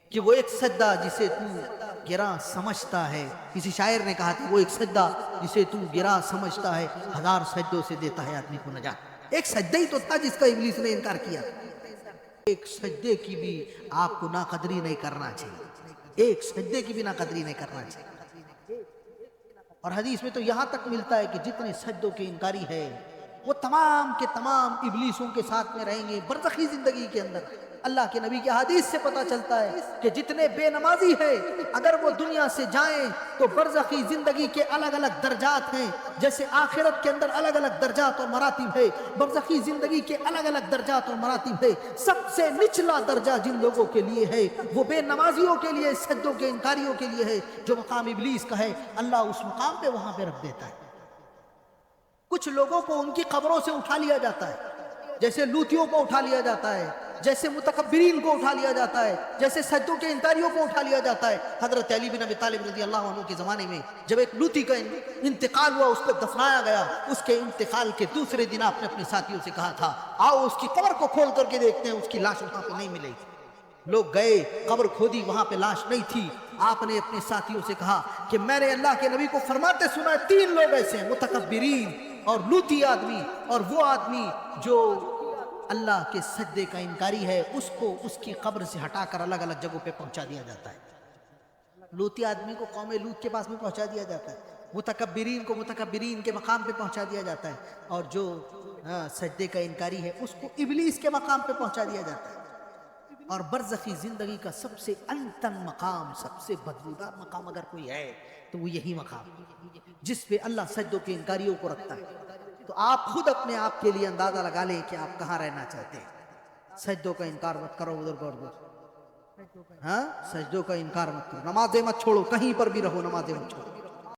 کہ وہ ایک سجدہ جسے تو گراں سمجھتا ہے، کسی شاعر نے کہا تھا وہ ایک سجدہ جسے تو گراں سمجھتا ہے، ہزار سجدوں سے دیتا ہے آدمی کو نجات۔ ایک سجدہ ہی تو تھا جس کا ابلیس نے انکار کیا۔ ایک سجدے کی بھی آپ کو ناقدری نہیں کرنا چاہیے، ایک سجدے کی بھی ناقدری نہیں کرنا چاہیے۔ اور حدیث میں تو یہاں تک ملتا ہے کہ جتنے سجدوں کے انکاری ہے وہ تمام کے تمام ابلیسوں کے ساتھ میں رہیں گے برزخی زندگی کے اندر۔ اللہ کے نبی کی حدیث سے پتہ چلتا ہے کہ جتنے بے نمازی ہیں اگر وہ دنیا سے جائیں تو برزخی زندگی کے الگ الگ درجات ہیں، جیسے آخرت کے اندر الگ الگ درجات اور مراتب ہے، برزخی زندگی کے الگ الگ درجات اور مراتب ہے۔ سب سے نچلا درجہ جن لوگوں کے لیے ہے وہ بے نمازیوں کے لیے، سجدوں کے انکاریوں کے لیے ہے۔ جو مقام ابلیس کا ہے اللہ اس مقام پہ وہاں پہ رکھ دیتا ہے۔ کچھ لوگوں کو ان کی قبروں سے اٹھا لیا جاتا ہے، جیسے لوتیوں کو اٹھا لیا جاتا ہے، جیسے متکبرین کو اٹھا لیا جاتا ہے، جیسے سجدوں کے انکاریوں کو اٹھا لیا جاتا ہے۔ حضرت علی بن ابی طالب رضی اللہ عنہ کے زمانے میں جب ایک لوتی کا انتقال ہوا، اس کو دفنایا گیا، اس کے انتقال کے دوسرے دن آپ نے اپنے ساتھیوں سے کہا تھا آؤ اس کی قبر کو کھول کر کے دیکھتے ہیں، اس کی لاش وہاں پہ نہیں ملے گی۔ لوگ گئے، قبر کھودی، وہاں پہ لاش نہیں تھی۔ آپ نے اپنے ساتھیوں سے کہا کہ میں نے اللہ کے نبی کو فرماتے سنا ہے تین لوگ ایسے ہیں، متکبرین اور لوتی آدمی اور وہ آدمی جو اللہ کے سجدے کا انکاری ہے، اس کو اس کی قبر سے ہٹا کر الگ الگ جگہوں پہ پہنچا دیا جاتا ہے۔ لوتی آدمی کو قوم لوط کے پاس میں پہنچا دیا جاتا ہے، متکبرین کو متکبرین کے مقام پہ پہنچا دیا جاتا ہے، اور جو سجدے کا انکاری ہے اس کو ابلیس کے مقام پہ پہنچا دیا جاتا ہے۔ اور برزخی زندگی کا سب سے انتن مقام، سب سے بدبودار مقام اگر کوئی ہے تو وہ یہی مقام جس پہ اللہ سجدوں کے انکاریوں کو رکھتا ہے۔ تو آپ خود اپنے آپ کے لیے اندازہ لگا لیں کہ آپ کہاں رہنا چاہتے ہیں۔ سجدوں کا انکار مت کرو ادھر ہاں، سجدوں کا انکار مت کرو، نمازیں مت چھوڑو، کہیں پر بھی رہو نمازیں مت چھوڑو۔